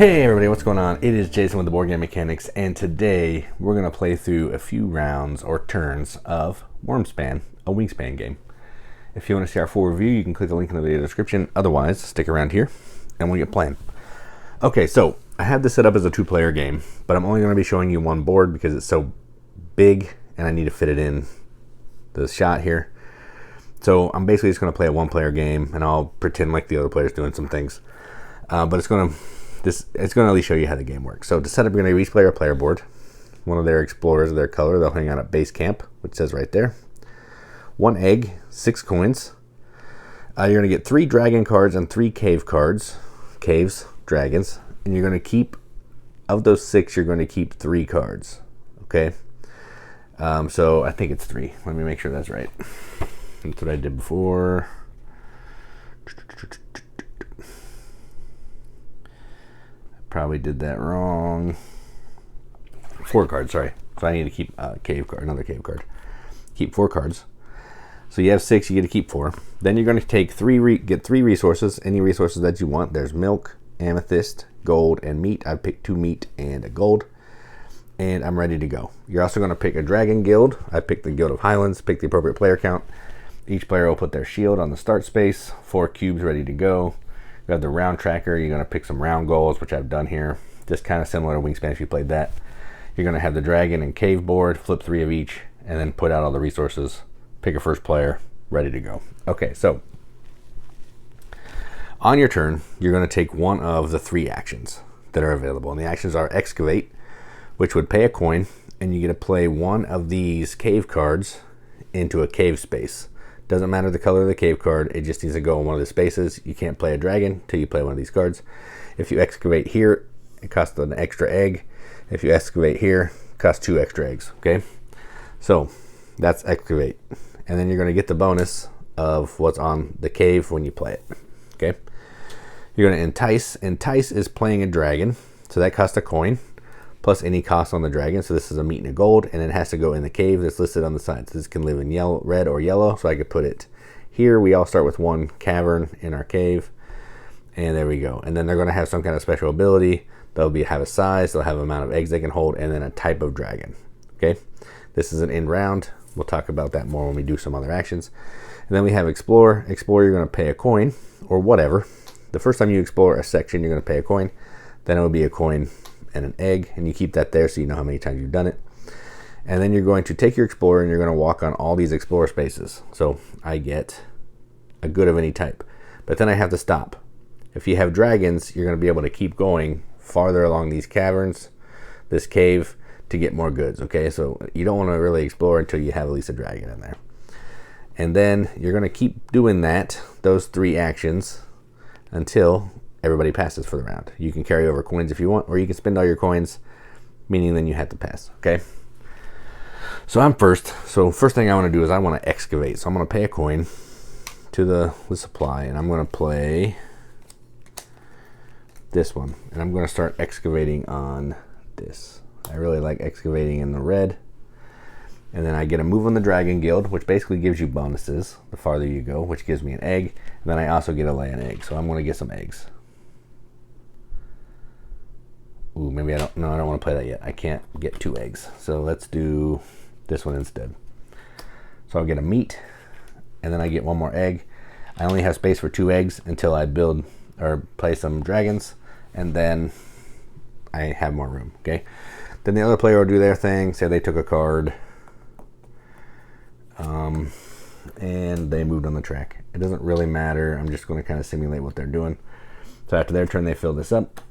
Hey everybody, what's going on? It is Jason with the Board Game Mechanics, and today we're going to play through a few rounds or turns of Wyrmspan, a Wingspan game. If you want to see our full review, you can click the link in the video description. Otherwise, stick around here and we'll get playing. Okay, so I have this set up as a two-player game, but I'm only going to be showing you one board because it's so big and I need to fit it in the shot here. So I'm basically just going to play a one-player game, and I'll pretend like the other player's doing some things. But it's going to at least show you how the game works. So to set up, you're going to give each player a player board, one of their explorers of their color. They'll hang out at base camp, which says right there. 1 egg, 6 coins. You're going to get 3 dragon cards and 3 cave cards. Caves, dragons. And you're going to keep, of those 6, you're going to keep 3 cards. Okay? So I think it's 3. Let me make sure that's right. That's what I did before. Probably did that wrong. 4 cards, sorry. So I need to keep another cave card. Keep 4 cards. So you have 6, you get to keep 4. Then you're going to take get 3 resources, any resources that you want. There's milk, amethyst, gold, and meat. I picked 2 meat and a gold, and I'm ready to go. You're also going to pick a dragon guild. I picked the Guild of Highlands. Pick the appropriate player count. Each player will put their shield on the start space. 4 cubes ready to go. You have the round tracker. You're going to pick some round goals, which I've done here. Just kind of similar to Wingspan if you played that. You're going to have the dragon and cave board, flip 3 of each, and then put out all the resources. Pick a first player, ready to go. Okay, so on your turn, you're going to take one of the 3 actions that are available. And the actions are excavate, which would pay a coin, and you get to play one of these cave cards into a cave space. Doesn't matter the color of the cave card, it just needs to go in one of the spaces. You can't play a dragon until you play one of these cards. If you excavate here, it costs an extra egg. If you excavate here, it costs 2 extra eggs, okay? So that's excavate. And then you're going to get the bonus of what's on the cave when you play it, okay? You're going to entice. Entice is playing a dragon, so that costs a coin, plus any cost on the dragon. So this is a meat and a gold, and it has to go in the cave that's listed on the side. So this can live in yellow, red, or yellow. So I could put it here. We all start with 1 cavern in our cave, and there we go. And then they're going to have some kind of special ability. They'll have a size, they'll have an amount of eggs they can hold, and then a type of dragon. Okay, this is an end round. We'll talk about that more when we do some other actions. And then we have explore. Explore, you're going to pay a coin or whatever. The first time you explore a section, you're going to pay a coin. Then it will be a coin and an egg, and you keep that there so you know how many times you've done it. And then you're going to take your explorer and you're going to walk on all these explorer spaces. So I get a good of any type, but then I have to stop. If you have dragons, you're going to be able to keep going farther along these caverns, this cave, to get more goods. Okay, so you don't want to really explore until you have at least a dragon in there. And then you're going to keep doing those 3 actions until everybody passes for the round. You can carry over coins if you want, or you can spend all your coins, meaning then you have to pass, okay? So I'm first. So first thing I want to do is I want to excavate. So I'm going to pay a coin to the supply, and I'm going to play this one. And I'm going to start excavating on this. I really like excavating in the red. And then I get a move on the Dragon Guild, which basically gives you bonuses the farther you go, which gives me an egg. And then I also get to lay an egg. So I'm going to get some eggs. Ooh, maybe I don't want to play that yet. I can't get 2 eggs. So let's do this one instead. So I'll get a meat, and then I get 1 more egg. I only have space for 2 eggs until I build or play some dragons, and then I have more room, okay? Then the other player will do their thing, say they took a card, and they moved on the track. It doesn't really matter. I'm just going to kind of simulate what they're doing. So after their turn, they fill this up.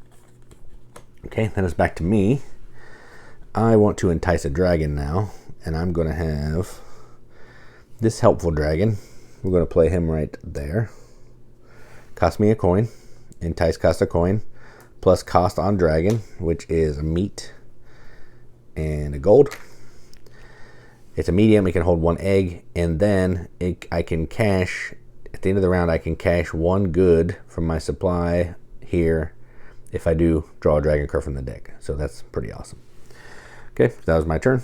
Okay, then it's back to me. I want to entice a dragon now, and I'm going to have this helpful dragon. We're going to play him right there. Cost me a coin. Entice costs a coin, plus cost on dragon, which is a meat and a gold. It's a medium. It can hold 1 egg, and then I can cash, at the end of the round, I can cash 1 good from my supply here if I do draw a dragon card from the deck. So that's pretty awesome. Okay, that was my turn.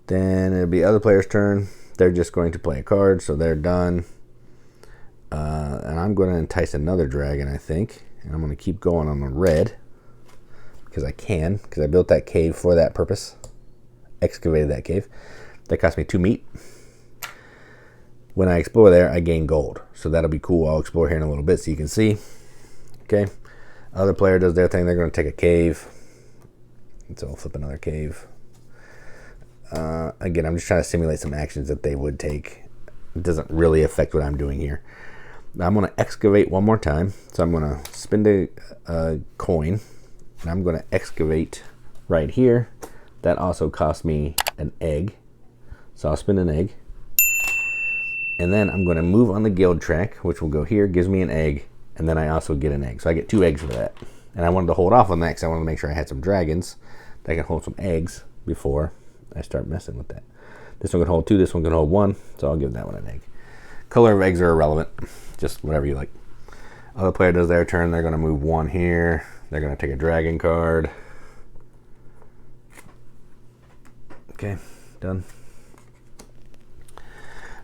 Then it'll be other player's turn. They're just going to play a card, so they're done. I'm going to entice another dragon, I think. And I'm going to keep going on the red. Because I can. Because I built that cave for that purpose. Excavated that cave. That cost me 2 meat. When I explore there, I gain gold. So that'll be cool. I'll explore here in a little bit so you can see. Okay. Other player does their thing. They're going to take a cave. So I'll flip another cave. Again, I'm just trying to simulate some actions that they would take. It doesn't really affect what I'm doing here. Now I'm going to excavate one more time. So I'm going to spend a coin. And I'm going to excavate right here. That also cost me an egg. So I'll spend an egg. And then I'm going to move on the guild track, which will go here, gives me an egg. And then I also get an egg. So I get 2 eggs for that. And I wanted to hold off on that because I wanted to make sure I had some dragons that can hold some eggs before I start messing with that. This one can hold 2, this one can hold 1. So I'll give that one an egg. Color of eggs are irrelevant. Just whatever you like. Other player does their turn. They're going to move 1 here. They're going to take a dragon card. Okay, done.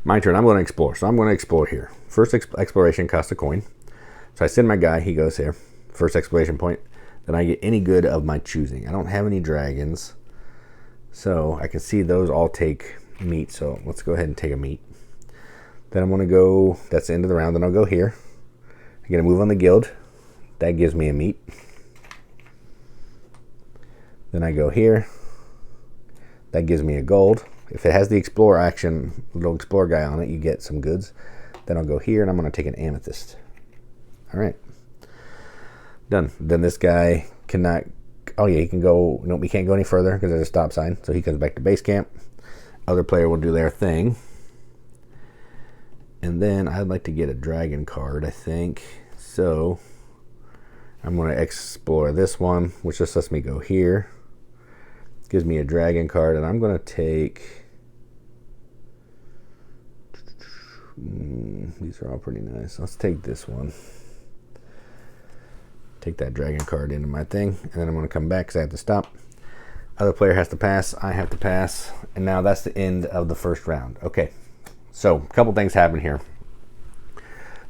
My turn. I'm going to explore. So I'm going to explore here. First exploration costs a coin. So I send my guy. He goes here. First exploration point. Then I get any good of my choosing. I don't have any dragons. So I can see those all take meat. So let's go ahead and take a meat. Then I'm going to go. That's the end of the round. Then I'll go here. I'm going to move on the guild. That gives me a meat. Then I go here. That gives me a gold. If it has the explore action, little explore guy on it, you get some goods. Then I'll go here and I'm going to take an amethyst. All right. Done. Then this guy cannot. Oh yeah, he can go. Nope, he can't go any further because there's a stop sign. So he comes back to base camp. Other player will do their thing. And then I'd like to get a dragon card, I think. So I'm going to explore this one, which just lets me go here. Gives me a dragon card, and I'm going to take. These are all pretty nice. Let's take this one. Take that dragon card into my thing, and then I'm going to come back because I have to stop. Other player has to pass. I have to pass, and now that's the end of the first round. Okay, so a couple things happen here.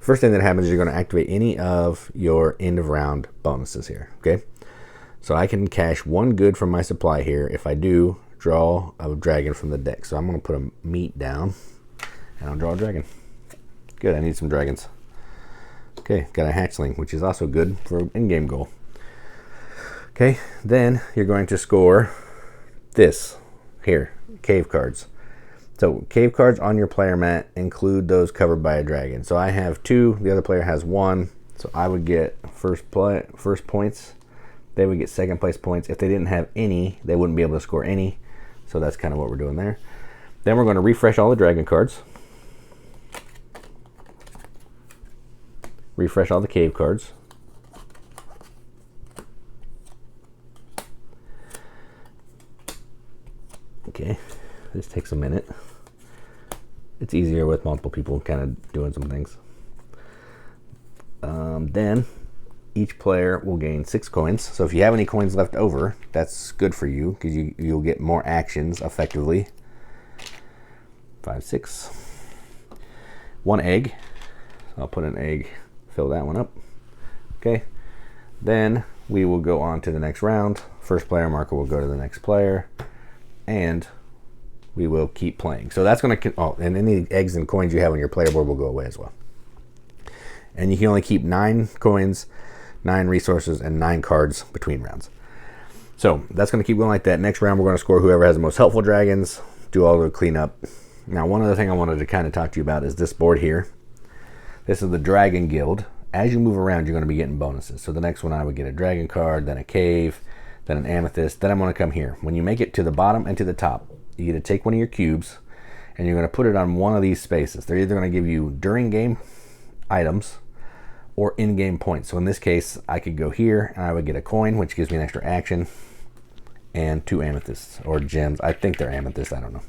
First thing that happens is you're going to activate any of your end of round bonuses here. Okay. So I can cash 1 good from my supply here. If I do, draw a dragon from the deck. So I'm going to put a meat down, and I'll draw a dragon. Good, I need some dragons. Okay, got a hatchling, which is also good for an in-game goal. Okay, then you're going to score this here, cave cards. So cave cards on your player mat include those covered by a dragon. So I have 2, the other player has 1. So I would get first points. They would get second place points. If they didn't have any, they wouldn't be able to score any. So that's kind of what we're doing there. Then we're going to refresh all the dragon cards. Refresh all the cave cards. Okay, this takes a minute. It's easier with multiple people kind of doing some things. Then each player will gain 6 coins. So if you have any coins left over, that's good for you because you'll get more actions effectively. 5, 6. 1 egg. I'll put an egg, fill that one up. Okay. Then we will go on to the next round. First player marker will go to the next player. And we will keep playing. So that's going to, and any eggs and coins you have on your player board will go away as well. And you can only keep 9 coins, 9 resources, and 9 cards between rounds. So that's going to keep going like that. Next round, we're going to score whoever has the most helpful dragons, do all the cleanup. Now, one other thing I wanted to kind of talk to you about is this board here. This is the Dragon Guild. As you move around, you're going to be getting bonuses. So the next one, I would get a dragon card, then a cave, then an amethyst. Then I'm going to come here. When you make it to the bottom and to the top, you get to take one of your cubes, and you're going to put it on one of these spaces. They're either going to give you during game items or in-game points. So in this case, I could go here, and I would get a coin, which gives me an extra action, and 2 amethysts or gems. I think they're amethysts. I don't know.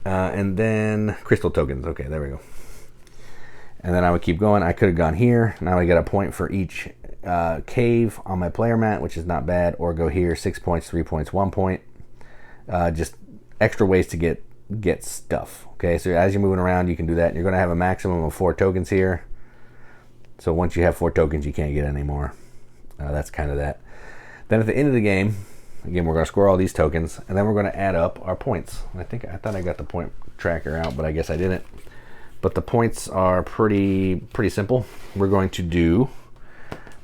And then crystal tokens. Okay, there we go. And then I would keep going. I could have gone here. Now I get a point for each cave on my player mat, which is not bad. Or go here, 6 points, 3 points, 1 point. Just extra ways to get stuff. Okay, so as you're moving around, you can do that. You're going to have a maximum of 4 tokens here. So once you have 4 tokens, you can't get any more. That's kind of that. Then at the end of the game, again, we're going to score all these tokens, and then we're going to add up our points. I thought I got the point tracker out, but I guess I didn't. But the points are pretty simple. We're going to do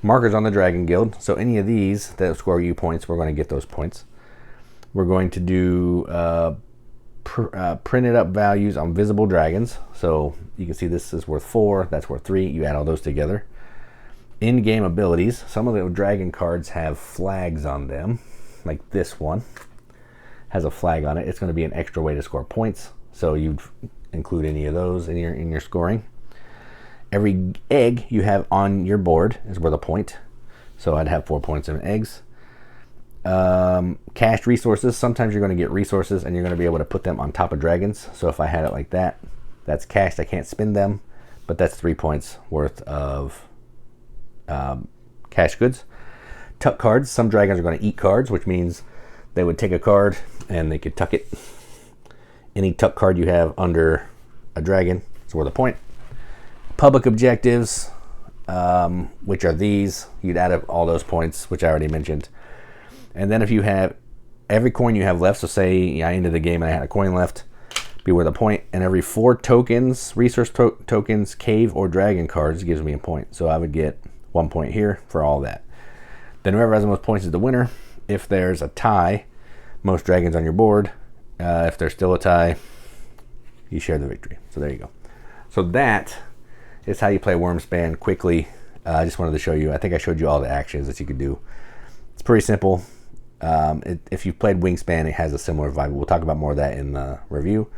markers on the Dragon Guild. So any of these that score you points, we're going to get those points. We're going to do printed up values on visible dragons. So you can see this is worth 4, that's worth 3. You add all those together. In-game abilities. Some of the dragon cards have flags on them, like this one has a flag on it. It's going to be an extra way to score points. So you'd include any of those in your scoring. Every egg you have on your board is worth a point. So I'd have 4 points in eggs. Cached resources. Sometimes you're going to get resources and you're going to be able to put them on top of dragons. So if I had it like that, that's cached. I can't spend them, but that's 3 points worth of cash goods. Tuck cards. Some dragons are going to eat cards, which means they would take a card and they could tuck it. Any tuck card you have under a dragon is worth a point. Public objectives, which are these. You'd add up all those points, which I already mentioned. And then if you have every coin you have left, so say I ended the game and I had a coin left, be worth a point. And every 4 tokens, resource tokens, cave or dragon cards gives me a point. So I would get 1 point here for all that. Then whoever has the most points is the winner. If there's a tie, most dragons on your board. If there's still a tie, you share the victory. So there you go. So that is how you play Wyrmspan quickly. I just wanted to show you. I think I showed you all the actions that you could do. It's pretty simple. If you've played Wingspan, it has a similar vibe. We'll talk about more of that in the review.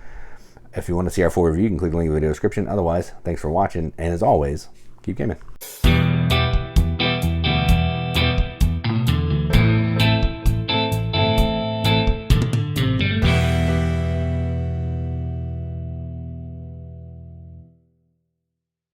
If you want to see our full review, you can click the link in the video description. Otherwise, thanks for watching. And as always, keep gaming.